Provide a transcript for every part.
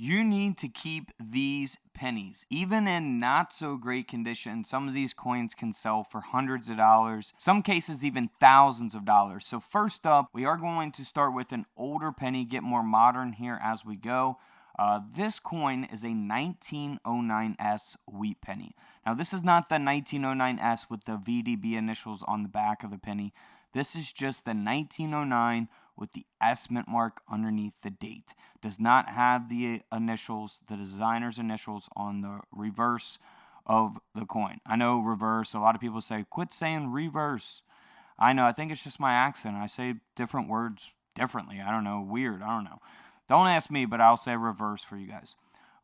You need to keep these pennies. Even in not so great condition, some of these coins can sell for hundreds of dollars, some cases even thousands of dollars. So first up, we are going to start with an older penny, get more modern here as we go. This coin is a 1909S wheat penny. Now this is not the 1909S with the VDB initials on the back of the penny. This is just the 1909 with the S mint mark underneath the date. Does not have the initials, the designer's initials on the reverse of the coin. I know reverse, a lot of people say, quit saying reverse. I know, I think it's just my accent. I say different words differently. I don't know, weird, I don't know. Don't ask me, but I'll say reverse for you guys.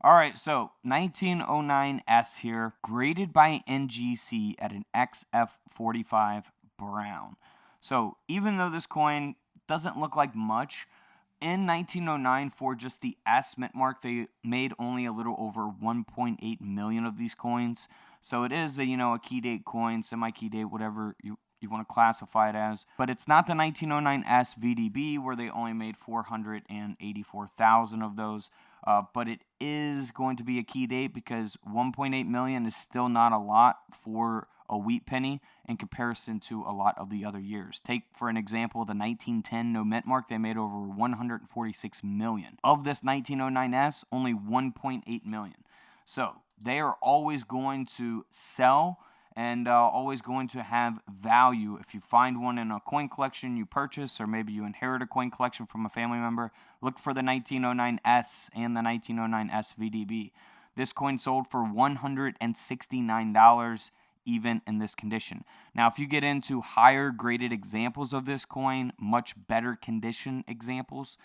All right, so 1909S here, graded by NGC at an XF45 brown. So even though this coin doesn't look like much, in 1909 for just the S mint mark, they made only a little over 1.8 million of these coins. So it is a key date coin, semi-key date, whatever you want to classify it as. But it's not the 1909S VDB where they only made 484,000 of those. But it is going to be a key date because 1.8 million is still not a lot for a wheat penny in comparison to a lot of the other years. Take, for an example, the 1910 no mint mark. They made over 146 million. Of this 1909S, only 1.8 million. So they are always going to sell and always going to have value. If you find one in a coin collection you purchase, or maybe you inherit a coin collection from a family member, look for the 1909S and the 1909S VDB. This coin sold for $169 even in this condition. Now, if you get into higher graded examples of this coin, much better condition examples,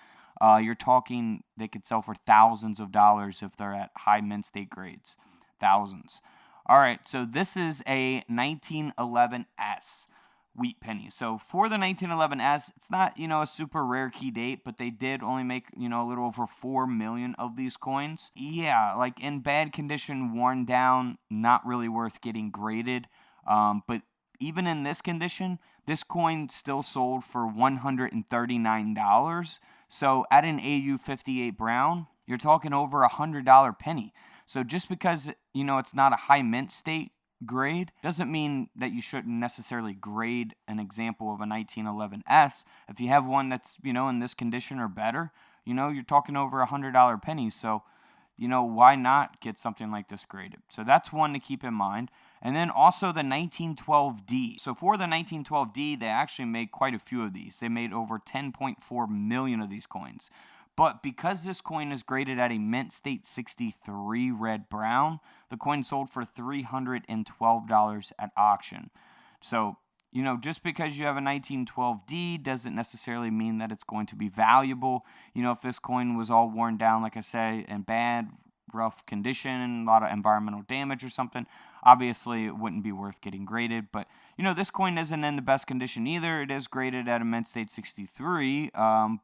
you're talking they could sell for thousands of dollars if they're at high mint state grades. Thousands. All right, so this is a 1911S wheat penny. So for the 1911S, it's not, a super rare key date, but they did only make, a little over 4 million of these coins. Yeah, like in bad condition, worn down, not really worth getting graded. But even in this condition, this coin still sold for $139. So at an AU58 brown, you're talking over $100 penny. So just because, it's not a high mint state grade doesn't mean that you shouldn't necessarily grade an example of a 1911S. If you have one that's, in this condition or better, you're talking over $100 penny. So, why not get something like this graded? So that's one to keep in mind. And then also the 1912D. So for the 1912D, they actually made quite a few of these. They made over 10.4 million of these coins. But because this coin is graded at a mint state 63 red brown, the coin sold for $312 at auction. So, just because you have a 1912D doesn't necessarily mean that it's going to be valuable. If this coin was all worn down, like I say, in bad, rough condition, a lot of environmental damage or something, obviously it wouldn't be worth getting graded. But this coin isn't in the best condition either. It is graded at a mint state 63,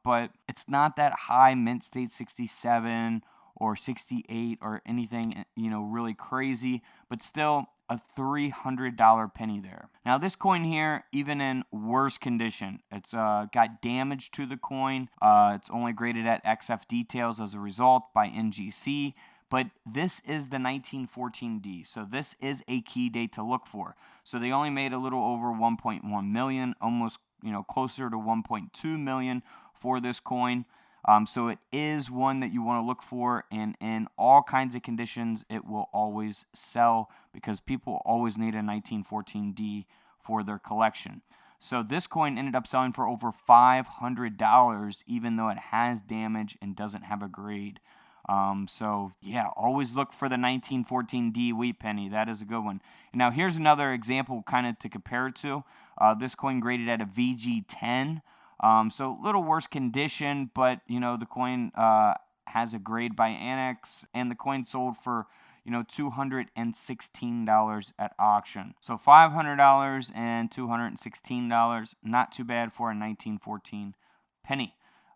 but it's not that high mint state 67 or 68 or anything really crazy, but still a $300 penny there. Now this coin here, even in worse condition, it's got damage to the coin. It's only graded at XF details as a result by NGC. But this is the 1914D, so this is a key date to look for. So they only made a little over 1.1 million, almost closer to 1.2 million for this coin. So it is one that you want to look for, and in all kinds of conditions, it will always sell because people always need a 1914D for their collection. So this coin ended up selling for over $500, even though it has damage and doesn't have a grade. So yeah, always look for the 1914D wheat penny. That is a good one. And now here's another example kind of to compare it to. This coin graded at a VG10. So a little worse condition, but the coin has a grade by Annex, and the coin sold for $216 at auction. So $500 and $216, not too bad for a 1914 penny.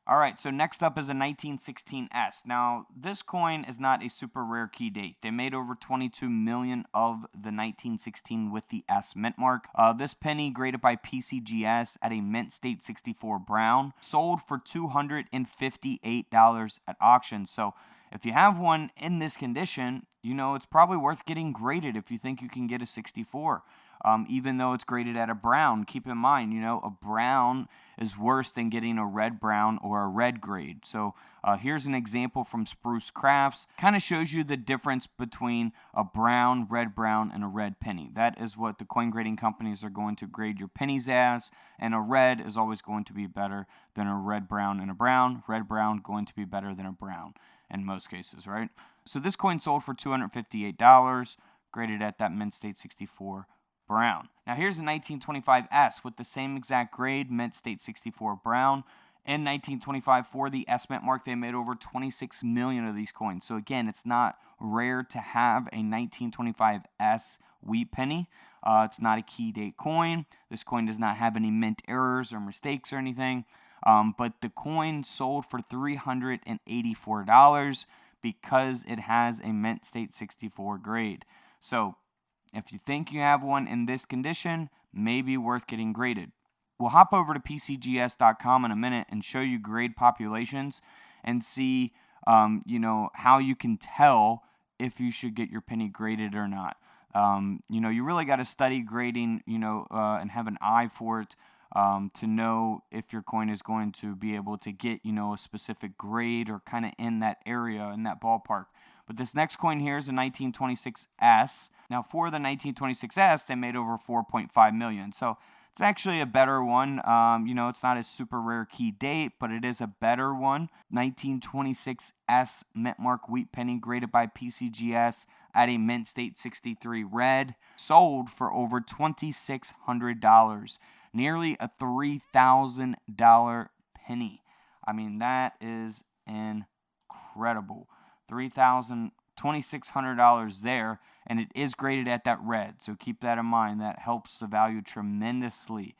All right, so next up is a 1916S. Now, this coin is not a super rare key date. They made over 22 million of the 1916 with the S mint mark. This penny, graded by PCGS at a mint state 64 brown, sold for $258 at auction. So if you have one in this condition, it's probably worth getting graded if you think you can get a 64. Even though it's graded at a brown, keep in mind, a brown is worse than getting a red brown or a red grade. So here's an example from Spruce Crafts. Kind of shows you the difference between a brown, red brown, and a red penny. That is what the coin grading companies are going to grade your pennies as, and a red is always going to be better than a red brown and a brown. Red brown going to be better than a brown in most cases, right? So this coin sold for $258, graded at that mint state 64 brown. Now here's a 1925S with the same exact grade, mint state 64 brown. In 1925, for the S mint mark, they made over 26 million of these coins. So again, it's not rare to have a 1925S wheat penny. It's not a key date coin. This coin does not have any mint errors or mistakes or anything. But the coin sold for $384 because it has a mint state 64 grade. So if you think you have one in this condition, maybe worth getting graded. We'll hop over to PCGS.com in a minute and show you grade populations and see, how you can tell if you should get your penny graded or not. You really got to study grading, and have an eye for it to know if your coin is going to be able to get, a specific grade or kind of in that area, in that ballpark. But this next coin here is a 1926S. Now, for the 1926S, they made over 4.5 million. So it's actually a better one. It's not a super rare key date, but it is a better one. 1926S mint mark wheat penny graded by PCGS at a mint state 63 red. Sold for over $2,600. Nearly a $3,000 penny. I mean, that is incredible. $2,600 there, and it is graded at that red, so keep that in mind. That helps the value tremendously.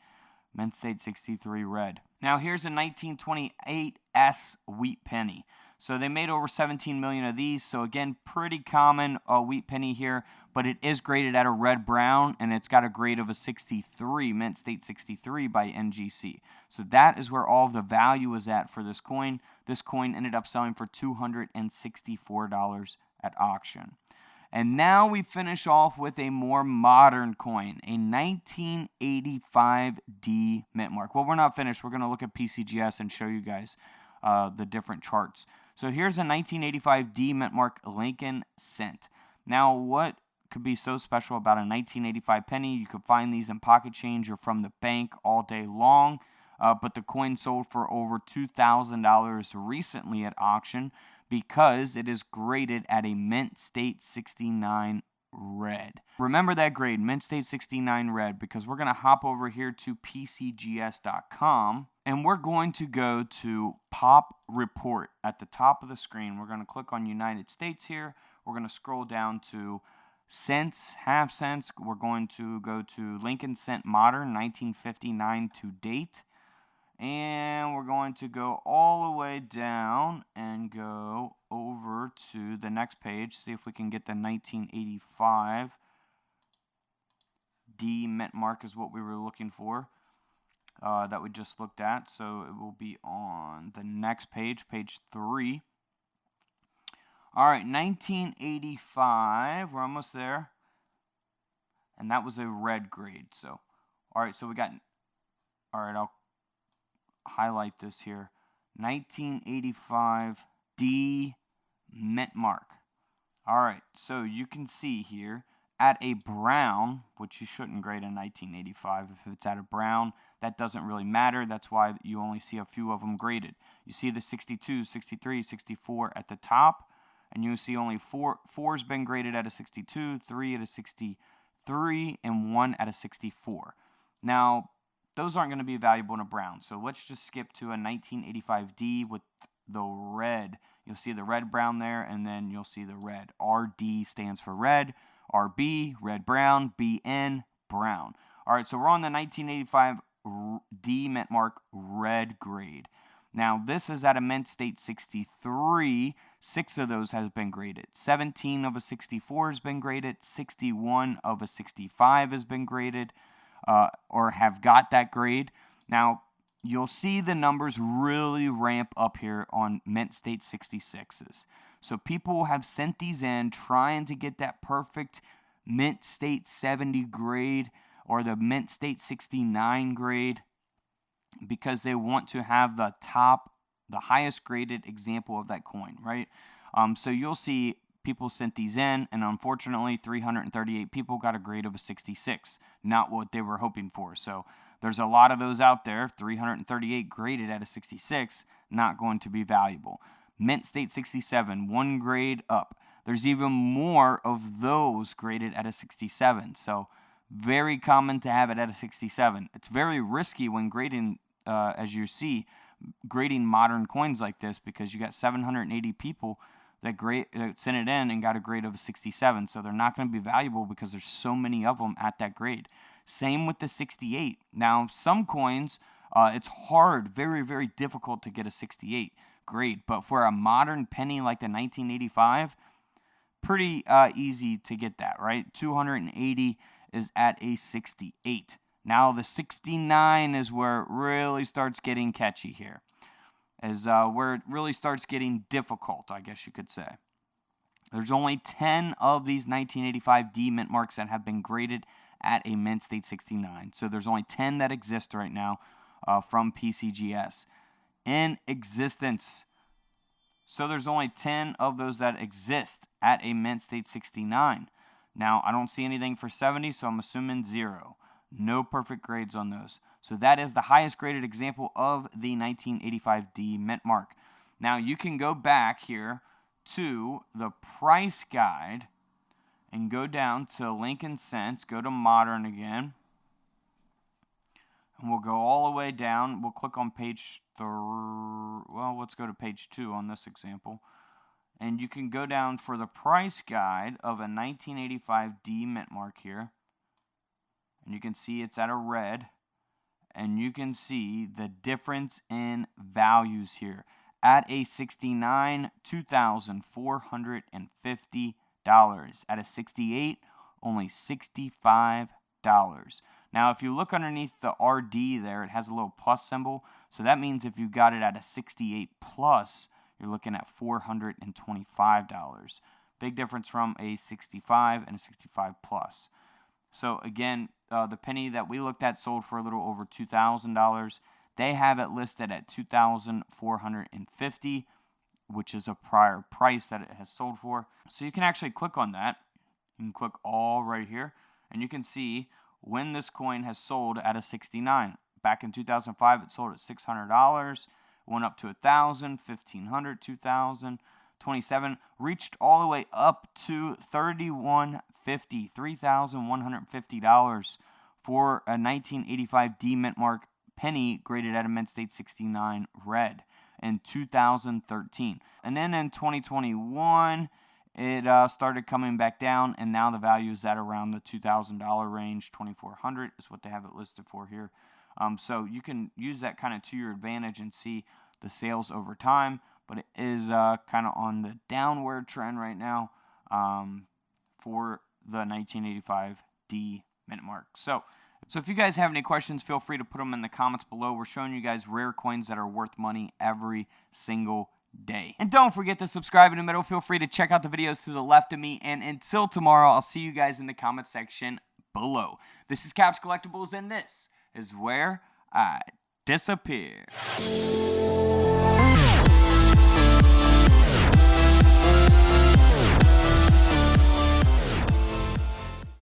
Mint state 63 red. Now here's a 1928S wheat penny. So they made over 17 million of these, so again, pretty common wheat penny here, but it is graded at a red brown, and it's got a grade of a 63, mint state 63 by NGC. So that is where all the value is at for this coin. This coin ended up selling for $264 at auction. And now we finish off with a more modern coin, a 1985D mint mark. Well, we're not finished. We're going to look at PCGS and show you guys the different charts. So here's a 1985D mint mark Lincoln cent. Now, what could be so special about a 1985 penny? You could find these in pocket change or from the bank all day long. But the coin sold for over $2,000 recently at auction because it is graded at a mint state 69 red. Remember that grade, mint state 69 red, because we're going to hop over here to PCGS.com and we're going to go to Pop Report at the top of the screen. We're going to click on United States here. We're going to scroll down to cents, half cents. We're going to go to Lincoln Cent Modern, 1959 to date. And we're going to go all the way down and go over to the next page. See if we can get the 1985 D mint mark is what we were looking for. That we just looked at. So it will be on the next page, page 3. All right, 1985. We're almost there. And that was a red grade. So, all right, so we got, all right, I'll highlight this here. 1985 D mint mark. All right, so you can see here at a brown, which you shouldn't grade in 1985. If it's at a brown, that doesn't really matter. That's why you only see a few of them graded. You see the 62, 63, 64 at the top, and you see only four's been graded at a 62, 3 at a 63, and 1 at a 64. Now, those aren't going to be valuable in a brown. So let's just skip to a 1985D with the red. You'll see the red brown there, and then you'll see the red. RD stands for red. RB, red brown. BN, brown. All right, so we're on the 1985 D mint mark red grade. Now, this is at a mint state 63. 6 of those has been graded. 17 of a 64 has been graded. 61 of a 65 has been graded. Or have got that grade. Now, you'll see the numbers really ramp up here on mint state 66s. So people have sent these in trying to get that perfect mint state 70 grade or the mint state 69 grade because they want to have the highest graded example of that coin, right? So you'll see people sent these in, and unfortunately 338 people got a grade of a 66, not what they were hoping for. So there's a lot of those out there, 338 graded at a 66, not going to be valuable. Mint state 67, 1 grade up. There's even more of those graded at a 67. So very common to have it at a 67. It's very risky when grading, as you see, grading modern coins like this, because you got 780 people that sent it in and got a grade of a 67. So they're not going to be valuable because there's so many of them at that grade. Same with the 68. Now, some coins, it's hard, very, very difficult to get a 68 grade. But for a modern penny like the 1985, pretty easy to get that, right? 280 is at a 68. Now, the 69 is where it really starts getting catchy here. Where it really starts getting difficult, I guess you could say. There's only 10 of these 1985 D mint marks that have been graded at a mint state 69. So there's only 10 that exist right now from PCGS in existence. So there's only 10 of those that exist at a mint state 69. Now, I don't see anything for 70, so I'm assuming 0. No perfect grades on those. So that is the highest graded example of the 1985 D mint mark. Now, you can go back here to the price guide and go down to Lincoln Cents, go to modern again, and we'll go all the way down. We'll click on page 3. Well, let's go to page 2 on this example. And you can go down for the price guide of a 1985 D mint mark here. And you can see it's at a red. And you can see the difference in values here. At a 69, $2,450. At a 68, only $65. Now, if you look underneath the RD there, it has a little plus symbol. So that means if you got it at a 68 plus, you're looking at $425. Big difference from a 65 and a 65 plus. So again, the penny that we looked at sold for a little over $2,000. They have it listed at $2,450, which is a prior price that it has sold for. So you can actually click on that. You can click all right here, and you can see when this coin has sold at a 69. Back in 2005, it sold at $600. Went up to $1,000, $1,500, $2,000, $27. Reached all the way up to $3,150, $3,150 for a 1985 D mint mark penny graded at a mint state 69 red in 2013. And then in 2021, it started coming back down, and now the value is at around the $2,000 range. $2,400 is what they have it listed for here. So you can use that kind of to your advantage and see the sales over time, but it is kind of on the downward trend right now for the 1985 D mint mark. So if you guys have any questions, feel free to put them in the comments below. We're showing you guys rare coins that are worth money every single day. And don't forget to subscribe in the middle. Feel free to check out the videos to the left of me. And until tomorrow, I'll see you guys in the comment section below. This is Couch Collectibles, and this is where I disappear.